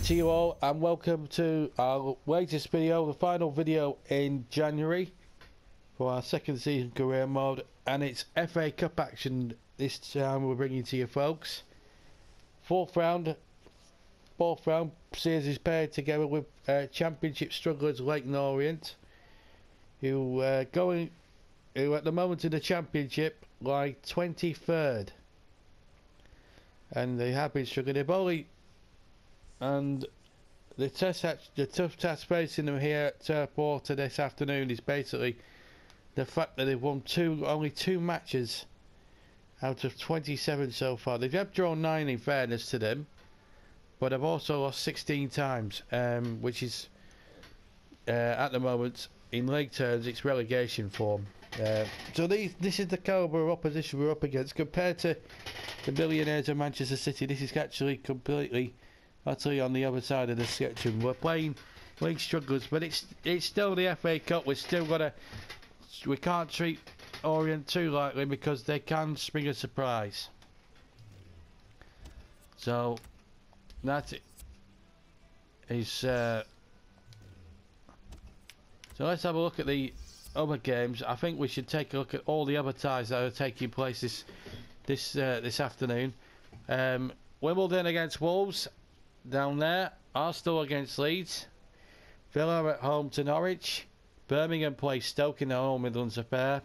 to you all, and welcome to our latest video, the final video in January for our second season career mode, and it's FA Cup action this time we're bringing to you folks. Fourth round series is paired together with Championship strugglers Leyton Orient, who at the moment in the Championship lie 23rd, and they have been struggling. They've only the tough task facing them here at Turf Water this afternoon is basically the fact that they've won only two matches out of 27 so far. They've drawn 9 in fairness to them, but they've also lost 16 times, which is at the moment in league terms it's relegation form. So this is the calibre of opposition we're up against. Compared to the millionaires of Manchester City, this is actually completely utterly on the other side of the spectrum. We're playing league strugglers, but it's still the FA Cup. We can't treat Orient too lightly because they can spring a surprise. So that is so let's have a look at the other games. I think we should take a look at all the other ties that are taking place this afternoon. Wimbledon against Wolves down there, Arsenal against Leeds, Villa at home to Norwich, Birmingham play Stoke in their home Midlands affair,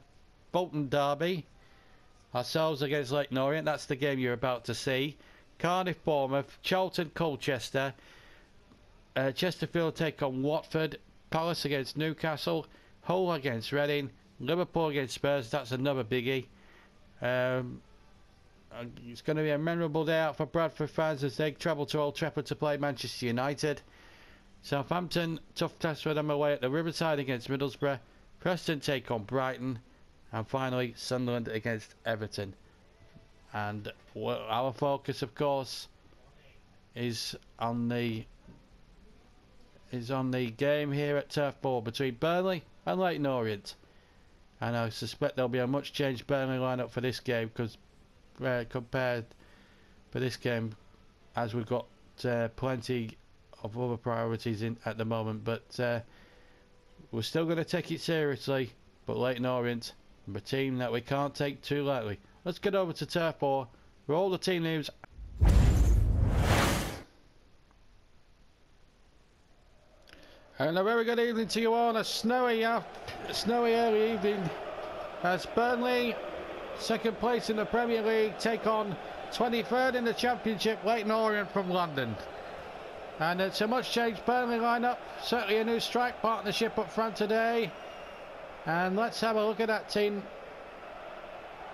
Bolton Derby, ourselves against Leyton Orient, that's the game you're about to see, Cardiff Bournemouth, Charlton Colchester, Chesterfield take on Watford, Palace against Newcastle, Hull against Reading, Liverpool against Spurs, that's another biggie. It's going to be a memorable day out for Bradford fans as they travel to Old Trafford to play Manchester United. Southampton, tough test for them away at the Riverside against Middlesbrough. Preston take on Brighton, and finally Sunderland against Everton. And our focus, of course, is on the game here at Turf Moor between Burnley and Leyton Orient. And I suspect there'll be a much changed Burnley lineup for this game, because compared for this game, as we've got plenty of other priorities in at the moment, but we're still going to take it seriously. But Leyton Orient are a team that we can't take too lightly. Let's get over to Turf Moor for all the team news. And a very good evening to you all on a snowy early evening as Burnley, second place in the Premier League, take on 23rd in the Championship, Leyton Orient from London. And it's a much changed Burnley lineup, certainly a new strike partnership up front today. And let's have a look at that team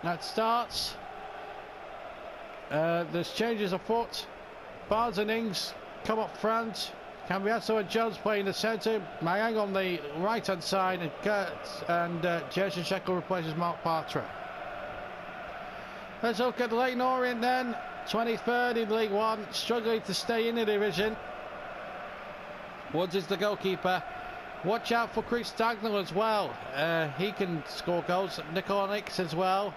that starts. There's changes afoot. Barnes and Ings come up front. Cambiasso and Jones play in the centre. Mayang on the right hand side, and Jason Sheckle replaces Mark Bartra. Let's look at Leyton Orient then, 23rd in League One, struggling to stay in the division. Woods is the goalkeeper. Watch out for Chris Dagnall as well. He can score goals. Nicola Nix as well.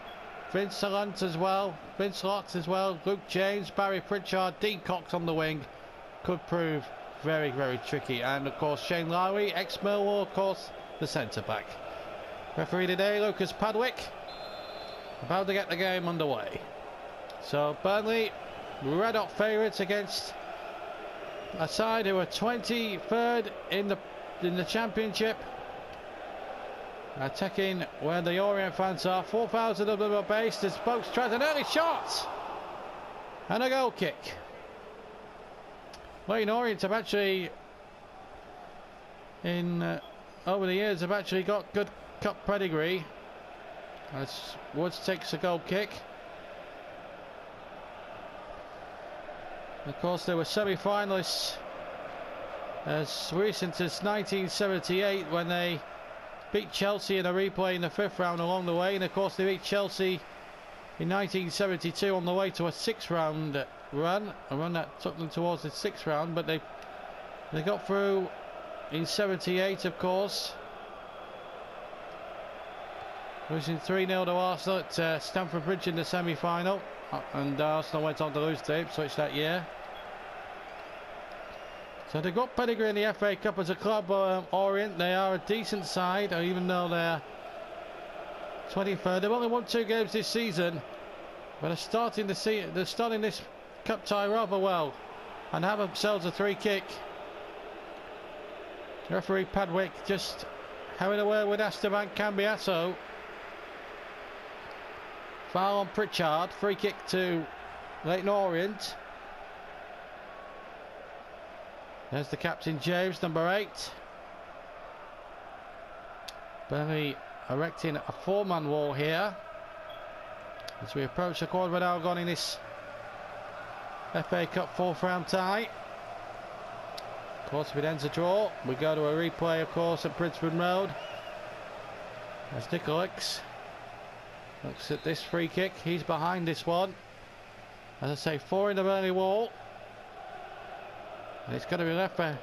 Vince Lunt as well. Vince Lott as well. Luke James, Barry Pritchard, Dean Cox on the wing. Could prove very, very tricky. And of course Shane Lowry, ex-Millwall, of course, the centre-back. Referee today, Lucas Padwick. About to get the game underway. So Burnley, red hot favourites against a side who are 23rd in the Championship. Attacking where the Orient fans are. 4,000 of them are based as Spokes tries an early shot and a goal kick. Leyton Orient have actually over the years have actually got good cup pedigree. As Woods takes a goal kick. Of course, they were semi-finalists as recent as 1978 when they beat Chelsea in a replay in the 5th round along the way. And of course, they beat Chelsea in 1972 on the way to a 6-round run, a run that took them towards the 6th round. But they got through in 78, of course, losing 3-0 to Arsenal at Stamford Bridge in the semi-final, and Arsenal went on to lose to Ipswich that year. So they've got pedigree in the FA Cup as a club, Orient. They are a decent side, even though they're 23rd. They've only won 2 games this season, but they're starting this cup tie rather well and have themselves a 3 kick. Referee Padwick just having a word with Esteban Cambiasso. Foul on Pritchard. Free kick to Leyton Orient. There's the captain, James, number 8. Burnley erecting a 4-man wall here as we approach the quarter of an hour gone in this FA Cup 4th round tie. Of course, if it ends a draw, we go to a replay, of course, at Brisbane Road. As Nicolix looks at this free kick. He's behind this one. As I say, 4 in the Burnley wall. And it's going to be left for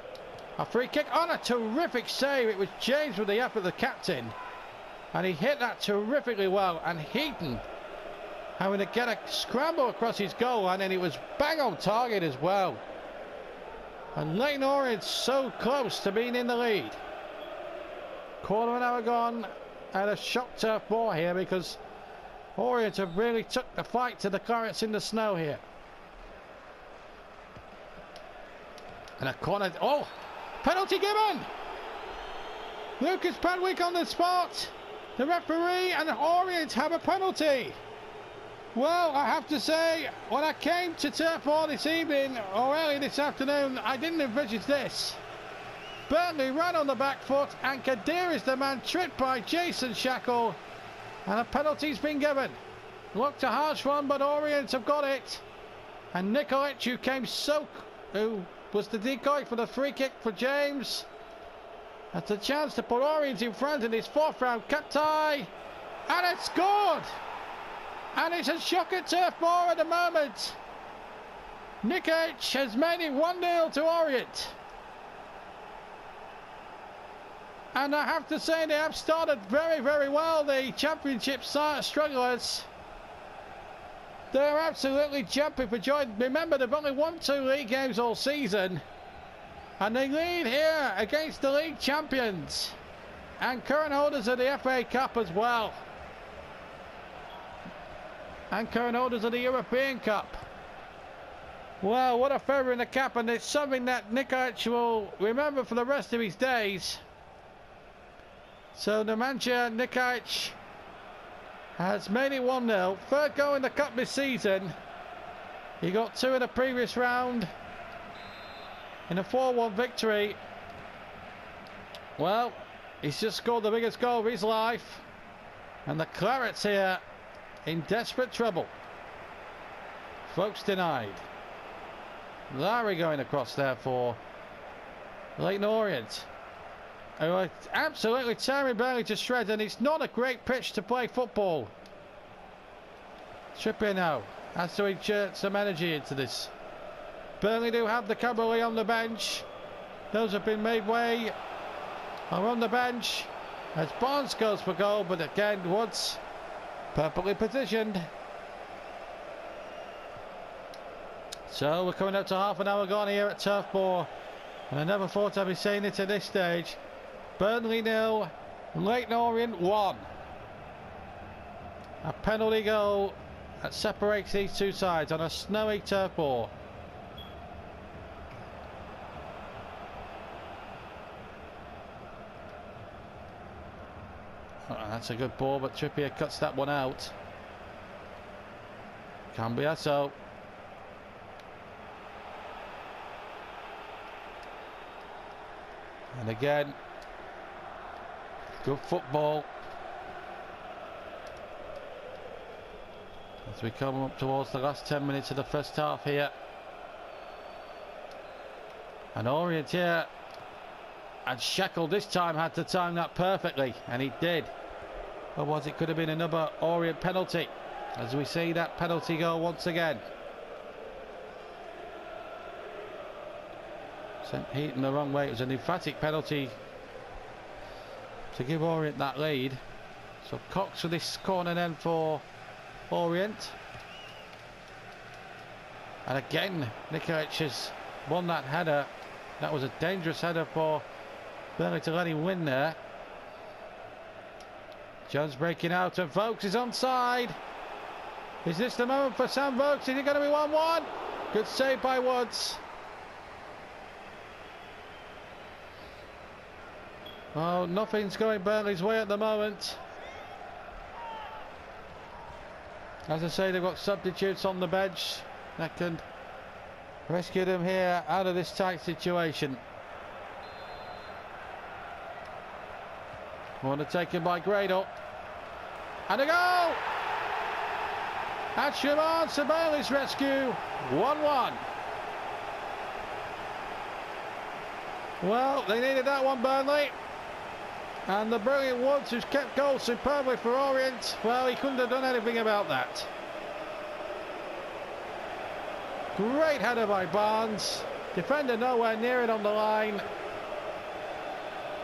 a free kick on a terrific save. It was James with the effort of the captain. And he hit that terrifically well. And Heaton having to get a scramble across his goal line, and it was bang on target as well. And Leyton Orient so close to being in the lead. Quarter of an hour gone, and a shock turf ball here because Orient have really took the fight to the Clarets in the snow here. And a corner. Oh, penalty given. Lucas Padwick on the spot. The referee and Orient have a penalty. Well, I have to say, when I came to Turf Moor this evening, or early this afternoon, I didn't envisage this. Burnley ran on the back foot, and Kadir is the man tripped by Jason Shackle, and a penalty's been given. Looked a harsh one, but Orient have got it. And Nicolec, who was the decoy for the free kick for James, has the chance to put Orient in front in his 4th round cup tie, and it's scored! And it's a shock at Turf Moor at the moment. Nicolec has made it 1-0 to Orient. And I have to say, they have started very, very well, the Championship strugglers. They're absolutely jumping for joy. Remember, they've only won 2 league games all season. And they lead here against the league champions and current holders of the FA Cup as well. And current holders of the European Cup. Well, what a feather in the cap, and it's something that Nicolec will remember for the rest of his days. So the manager, Nicolec, has made it 1-0. 3rd goal in the cup this season. He got 2 in the previous round in a 4-1 victory. Well, he's just scored the biggest goal of his life. And the Clarets here in desperate trouble. Folks denied. Larry going across there for Leyton Orient, who are absolutely tearing Burnley to shreds, and it's not a great pitch to play football. Trippier now has to insert some energy into this. Burnley do have the cavalry on the bench. Those have been made way are on the bench as Barnes goes for goal, but again Woods perfectly positioned. So we're coming up to half an hour gone here at Turf Moor, and I never thought I'd be saying it at this stage. Burnley 0, Leyton Orient 1. A penalty goal that separates these two sides on a snowy Turf Moor. Oh, that's a good ball, but Trippier cuts that one out. Cambiasso. And again, good football. As we come up towards the last 10 minutes of the first half here. And Orient here, and Shackle this time had to time that perfectly, and he did. Otherwise it could have been another Orient penalty, as we see that penalty goal once again. Sent Heaton the wrong way. It was an emphatic penalty to give Orient that lead. So Cox for this corner then for Orient. And again, Nicolec has won that header That was a dangerous header for Burnley to let him win there. Jones breaking out and Vokes is onside. Is this the moment for Sam Vokes? Is it going to be 1-1? Good save by Woods. Oh, nothing's going Burnley's way at the moment. As I say, they've got substitutes on the bench that can rescue them here out of this tight situation. Corner taken by Gradle. And a goal! That's Shaman to Burnley's rescue. 1-1. Well, they needed that one, Burnley. And the brilliant Woods, who's kept goal superbly for Orient, well, he couldn't have done anything about that. Great header by Barnes. Defender nowhere near it on the line.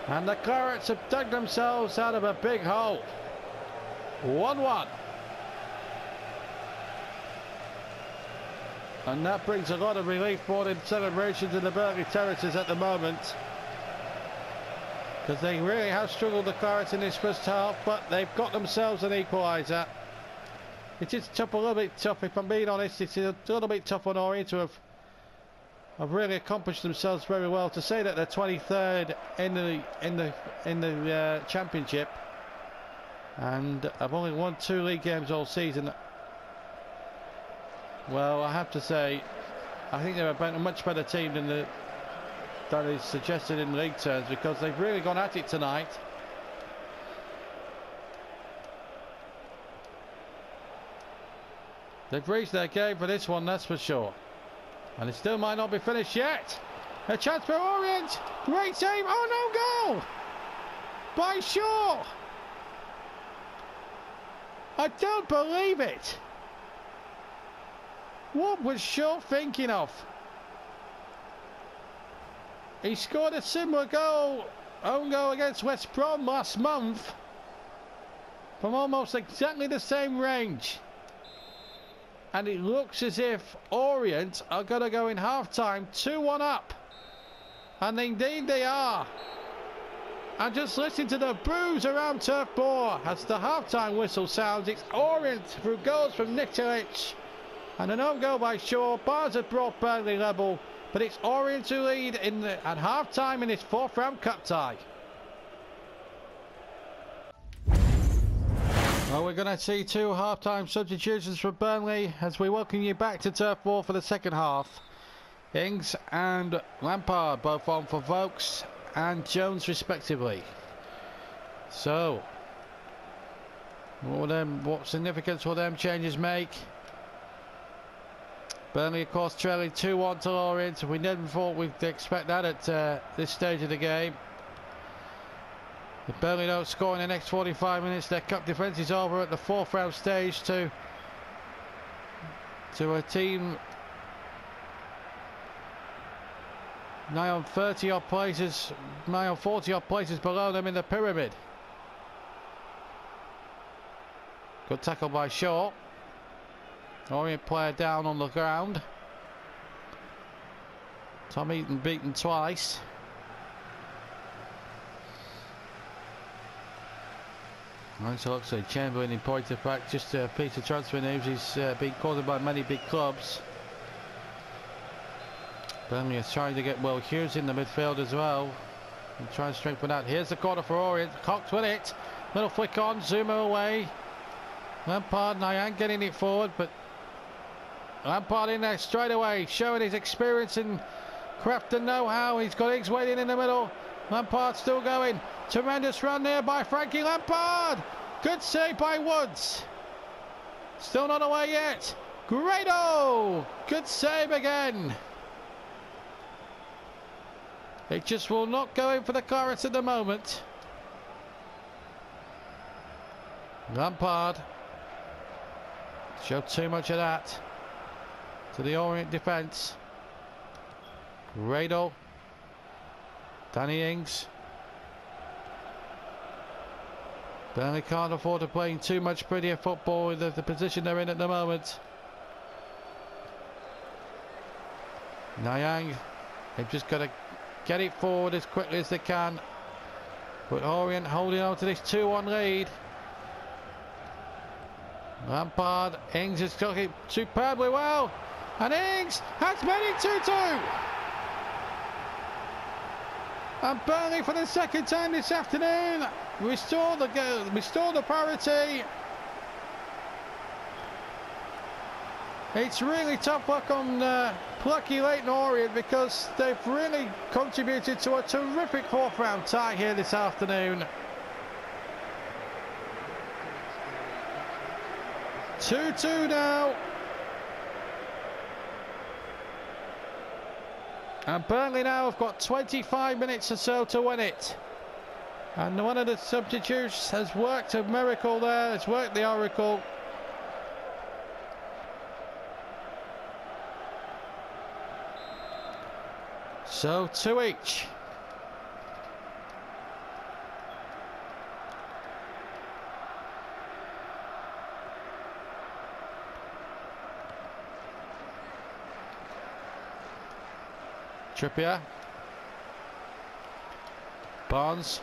And the Clarets have dug themselves out of a big hole. 1-1. And that brings a lot of relief more than celebrations in the Burnley terraces at the moment. Because they really have struggled, the Clarets, in this first half, but they've got themselves an equaliser. It is tough, a little bit tough, if I'm being honest. It's a little bit tough on Orient to have really accomplished themselves very well. To say that they're 23rd in the championship and have only won 2 league games all season. Well, I have to say, I think they're a much better team than that is suggested in league terms, because they've really gone at it tonight. They've reached their game for this one, that's for sure. And it still might not be finished yet. A chance for Orient. Great save. Oh, no goal by Shaw. I don't believe it. What was Shaw thinking of? He scored a similar goal, own goal, against West Brom last month from almost exactly the same range. And it looks as if Orient are going to go in half-time 2-1 up. And indeed they are. And just listen to the boos around Turf Moor as the half-time whistle sounds. It's Orient through goals from Nikolic and an own goal by Shaw. Barnes had brought Burnley level, but it's Orient who lead at half-time in this 4th round cup tie. Well, we're going to see 2 half-time substitutions for Burnley as we welcome you back to Turf Moor for the second half. Ings and Lampard both on for Vokes and Jones respectively. So, what significance will them changes make? Burnley, of course, trailing 2-1 to Orient. We never thought we'd expect that at this stage of the game. If Burnley don't score in the next 45 minutes, their cup defence is over at the 4th round stage to a team nigh on 30 odd places, nigh on 40 odd places below them in the pyramid. Good tackle by Shaw. Orient player down on the ground. Tom Eaton beaten twice. Right, so looks like Chamberlain in point of fact, just a piece of transfer news. He's been called by many big clubs. Burnley is trying to get Will Hughes in the midfield as well and try and strengthen that. Here's the corner for Orient. Cox with it. Little flick on, Zuma away. Lampard, Nyang getting it forward, but Lampard in there straight away, showing his experience and craft and know-how. He's got Ings waiting in the middle. Lampard still going. Tremendous run there by Frankie Lampard. Good save by Woods. Still not away yet. Grado. Good save again. It just will not go in for the Clarets at the moment. Lampard showed too much of that to the Orient defence. Grado. Danny Ings. Burnley can't afford to play too much prettier football with the position they're in at the moment. Nyang, they've just got to get it forward as quickly as they can. But Orient holding on to this 2-1 lead. Lampard, Ings has got it superbly well. And Ings has made it 2-2. And Burnley for the second time this afternoon restore the parity. It's really tough luck on plucky Leyton Orient because they've really contributed to a terrific fourth round tie here this afternoon. 2-2 now. And Burnley now have got 25 minutes or so to win it. And one of the substitutes has worked a miracle there, has worked the oracle. So 2 each. Trippier, Barnes,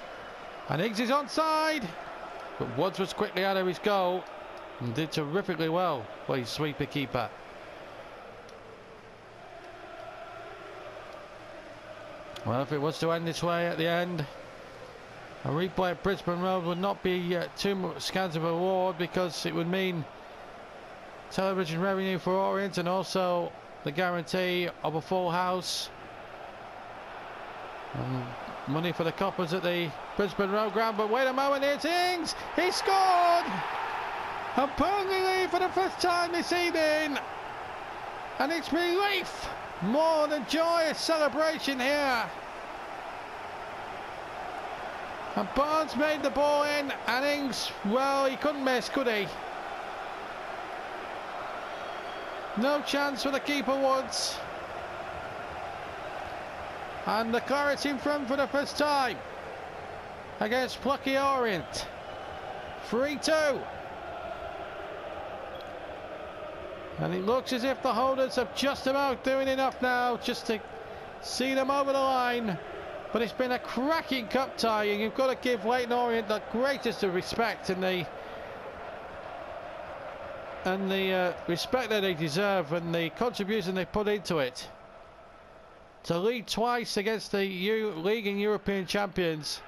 and Ings is onside, but Woods was quickly out of his goal and did terrifically well for his sweeper keeper. Well, if it was to end this way at the end, a replay at Brisbane Road would not be too much scant of a reward, because it would mean television revenue for Orient and also the guarantee of a full house. And money for the coppers at the Brisbane Road ground. But wait a moment, here's Ings! He scored! And Burnley lead for the first time this evening. And it's relief more than joyous celebration here. And Barnes made the ball in, and Ings, well, he couldn't miss, could he? No chance for the keeper, Woods. And the Clarets in front for the first time against plucky Orient. 3-2. And it looks as if the holders are just about doing enough now just to see them over the line. But it's been a cracking cup tie, and you've got to give Leyton Orient the greatest of respect and the respect that they deserve and the contribution they put into it. To lead twice against the league and European champions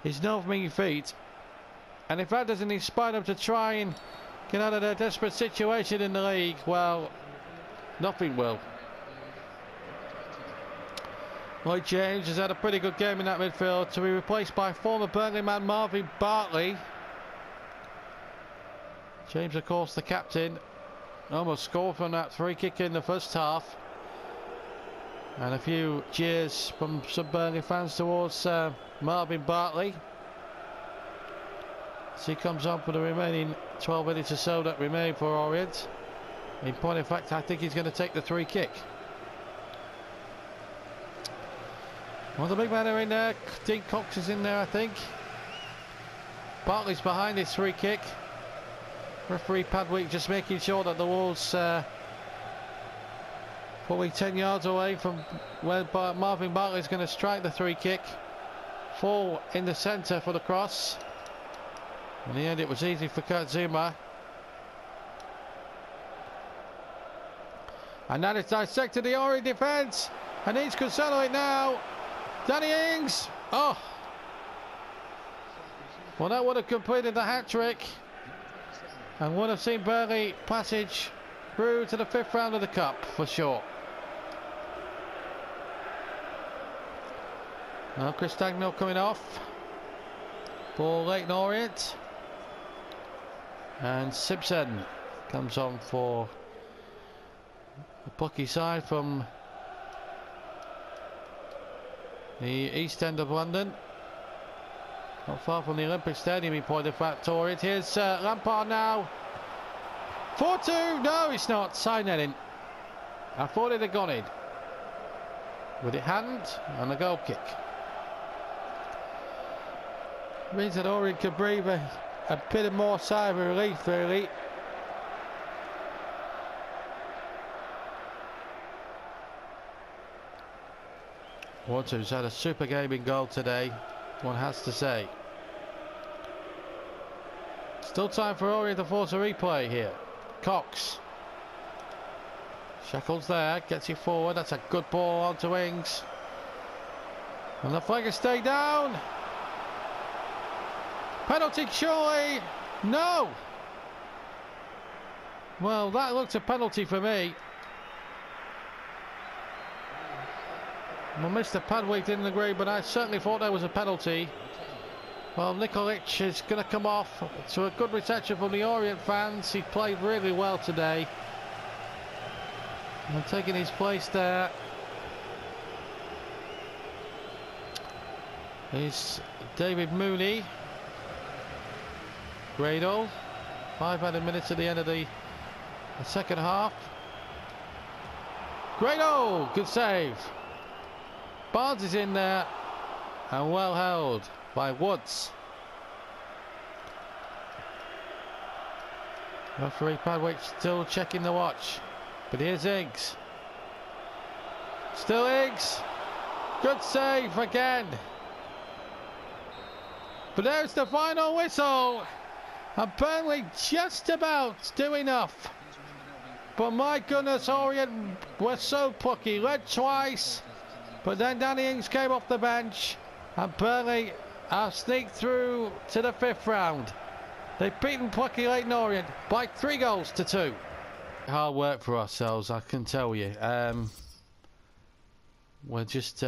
is no mean feat. And if that doesn't inspire them to try and get out of their desperate situation in the league, well, nothing will. Lloyd James has had a pretty good game in that midfield, to be replaced by former Burnley man Marvin Bartley. James, of course, the captain, almost scored from that free kick in the first half. And a few cheers from some Burnley fans towards Marvin Bartley. So he comes on for the remaining 12 minutes or so that remain for Orient. In point of fact, I think he's going to take the free kick. Well, the big man are in there. Dean Cox is in there, I think. Bartley's behind this free kick. Referee Padwick just making sure that the Wolves probably 10 yards away from where Marvin Bartley is going to strike the free kick. Full in the centre for the cross. In the end, it was easy for Kurt Zuma. And that is dissected the Orient defence. And Ings could settle it now. Danny Ings. Oh. Well, that would have completed the hat-trick. And would have seen Burnley passage through to the 5th round of the Cup, for sure. Now Chris Dagnall coming off for Leyton Orient. And Simpson comes on for the plucky side from the East End of London. Not far from the Olympic Stadium in point of fact, Orient. Here's Lampard now. 4-2. No, it's not. Side netting. I thought it had gone in. But it hadn't. And a goal kick. Means that Orient could breathe a bit of more sigh of relief, really. Water's had a super gaming goal today, one has to say. Still time for Orient to force a replay here. Cox. Shackles there, gets it forward. That's a good ball onto Ings. And the flag has stayed down. Penalty surely. No. Well, that looks a penalty for me. Well, Mr. Padwick didn't agree, but I certainly thought there was a penalty. Well, Nikolic is going to come off. So a good reception from the Orient fans. He played really well today. And taking his place there is David Mooney. Gradle. 5 added minutes at the end of the second half. Gradle! Good save. Barnes is in there and well held by Woods. Referee Padwick still checking the watch, but here's Ings. Still Ings. Good save again. But there's the final whistle, and Burnley just about do enough. But my goodness, Orient were so plucky, led twice. But then Danny Ings came off the bench and Burnley have sneaked through to the 5th round. They've beaten plucky Leyton Orient by 3-2. Hard work for ourselves, I can tell you. We're just...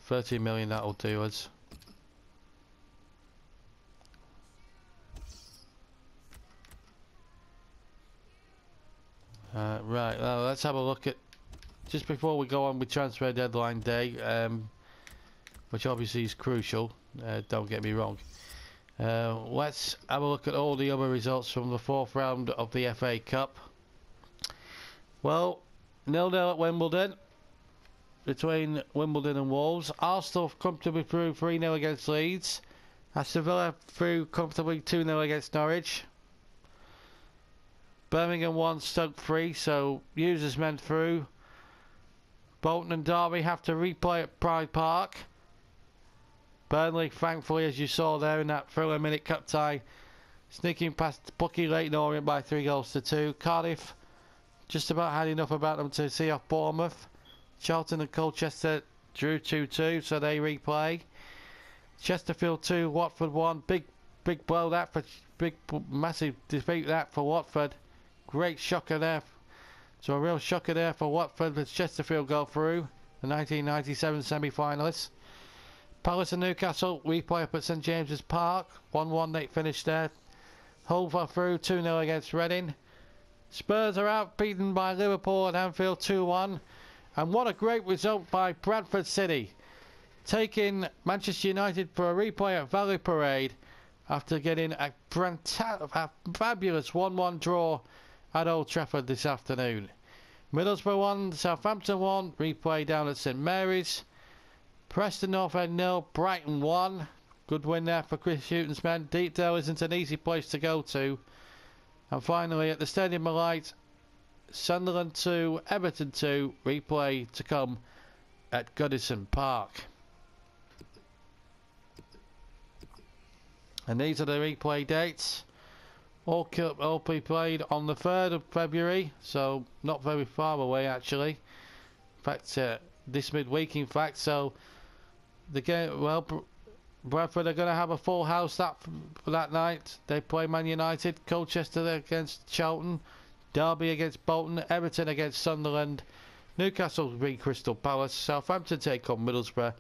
30 million, that'll do us. Right, well, let's have a look at, just before we go on with transfer deadline day, which obviously is crucial, don't get me wrong. Let's have a look at all the other results from the 4th round of the FA Cup. Well, 0-0 at Wimbledon, between Wimbledon and Wolves. Arsenal comfortably through 3-0 against Leeds. Aston Villa through comfortably 2-0 against Norwich. Birmingham 1, Stoke 3, so users men through. Bolton and Derby have to replay at Pride Park. Burnley, thankfully, as you saw there in that thriller-minute cup tie, sneaking past plucky Leyton Orient by 3-2. Cardiff just about had enough about them to see off Bournemouth. Charlton and Colchester drew 2-2, so they replay. Chesterfield 2, Watford 1. Big blow that for massive defeat that for Watford. Great shocker there. So a real shocker there for Watford as Chesterfield go through, the 1997 semi-finalists. Palace and Newcastle replay up at St James's Park. 1-1 they finished there. Hull are through 2-0 against Reading. Spurs are out, beaten by Liverpool at Anfield 2-1. And what a great result by Bradford City, taking Manchester United for a replay at Valley Parade after getting a fabulous 1-1 draw at Old Trafford this afternoon. Middlesbrough 1, Southampton 1, replay down at St Mary's. Preston North End 0, Brighton 1. Good win there for Chris Hughton's men. Deepdale isn't an easy place to go to. And finally at the Stadium of Light, Sunderland 2, Everton 2, replay to come at Goodison Park. And these are the replay dates. All be played on the 3rd of February, so not very far away actually. In fact, this midweek in fact, so the game, well, Bradford are going to have a full house for that night. They play Man United, Colchester against Charlton, Derby against Bolton, Everton against Sunderland, Newcastle beat Crystal Palace, Southampton take on Middlesbrough,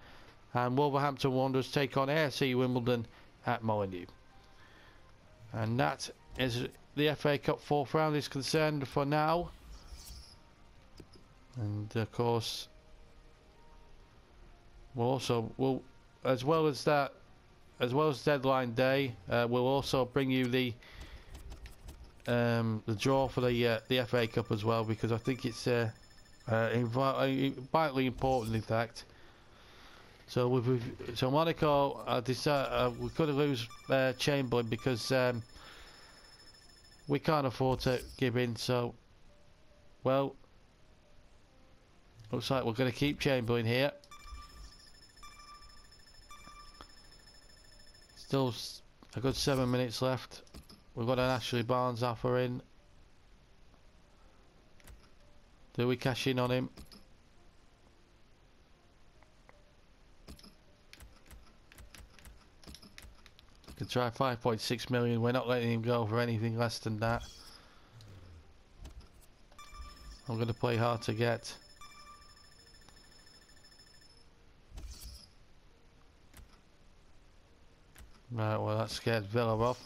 and Wolverhampton Wanderers take on AFC Wimbledon at Molineux. And that is the FA Cup 4th round is concerned for now. And of course, we'll as well as deadline day, we'll also bring you the draw for the FA Cup as well, because I think it's vitally important in fact. So Monaco decided we couldn't lose Chamberlain because we can't afford to give in, so, well, looks like we're going to keep Chamberlain here. Still a good 7 minutes left. We've got an Ashley Barnes offer in. Do we cash in on him? Could try 5.6 million. We're not letting him go for anything less than that. I'm going to play hard to get. Right, well that scared Villa off.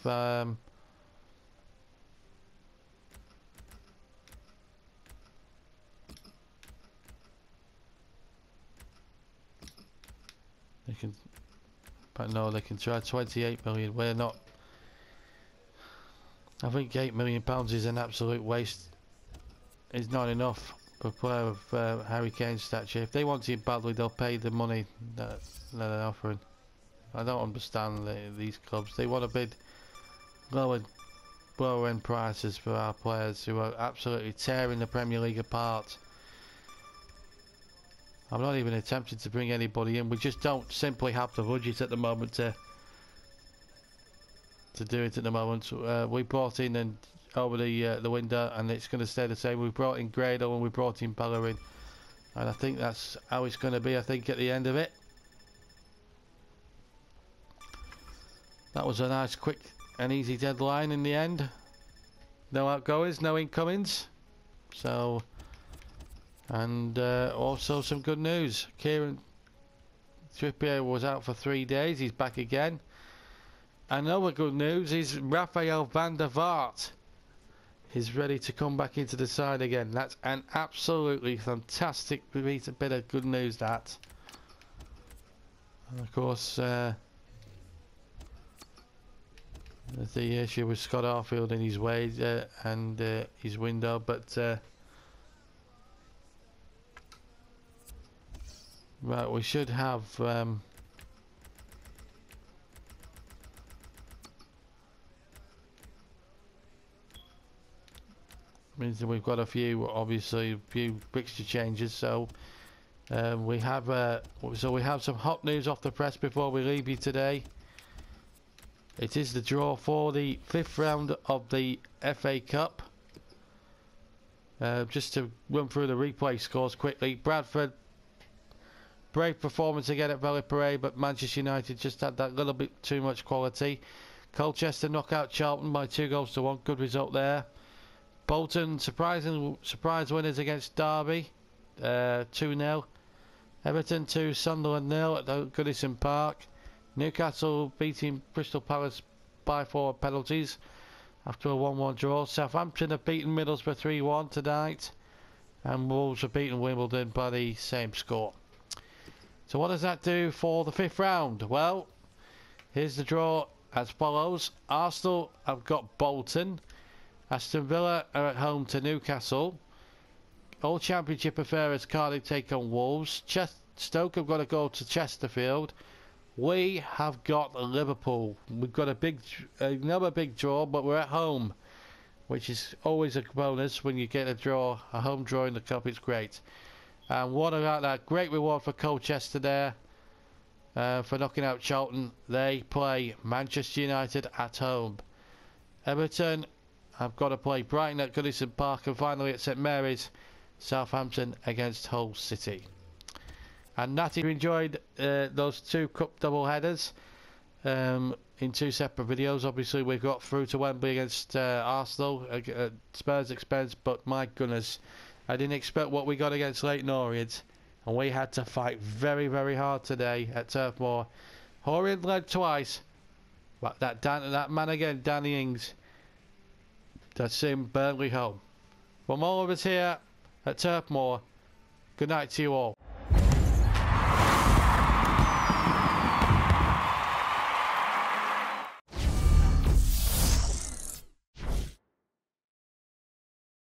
They can, but no, they can try 28 million. We're not. I think £8 million is an absolute waste. It's not enough for a player of Harry Kane's stature. If they want him badly, they'll pay the money that they're offering. I don't understand these clubs. They want to bid lower end prices for our players who are absolutely tearing the Premier League apart. I'm not even attempting to bring anybody in. We just don't simply have the budget at the moment to do it at the moment. We brought in and over the window, and it's going to stay the same. We brought in Grado and we brought in Bellerin, and I think that's how it's going to be. I think at the end of it. That was a nice, quick and easy deadline in the end. No outgoings, no incomings. So, and also some good news. Kieran Trippier was out for 3 days. He's back again. Another good news is Rafael van der Vaart is ready to come back into the side again. That's an absolutely fantastic bit of good news, that. And of course, the issue with Scott Arfield in his way and his window, but right, we should have means that we've got a few, obviously, a few fixture changes. So we have some hot news off the press before we leave you today. It is the draw for the 5th round of the FA Cup. Just to run through the replay scores quickly. Bradford, brave performance again at Villa Parade, but Manchester United just had that little bit too much quality. Colchester knock out Charlton by 2-1. Good result there. Bolton surprise winners against Derby, 2-0. Everton 2, Sunderland 0 at Goodison Park. Newcastle beating Crystal Palace by 4 penalties after a 1-1 draw. Southampton have beaten Middlesbrough 3-1 tonight, and Wolves have beaten Wimbledon by the same score. So what does that do for the 5th round? Well, here's the draw as follows. Arsenal have got Bolton. Aston Villa are at home to Newcastle. All Championship affair as Cardiff take on Wolves. Stoke have got to go to Chesterfield. We have got Liverpool. We've got another big draw, but we're at home, which is always a bonus when you get a home draw in the cup. It's great. And what about that great reward for Colchester there for knocking out Charlton? They play Manchester United at home. Everton have got to play Brighton at Goodison Park, and finally at St Mary's, Southampton against Hull City. And Natty, if you enjoyed those 2 cup double headers in 2 separate videos. Obviously we've got through to Wembley against Arsenal at Spurs' expense, but my goodness, I didn't expect what we got against Leyton Orient, and we had to fight very, very hard today at Turf Moor. Orient led twice, but that man again, Danny Ings, that's sent Burnley home. From all of us here at Turf Moor, good night to you all.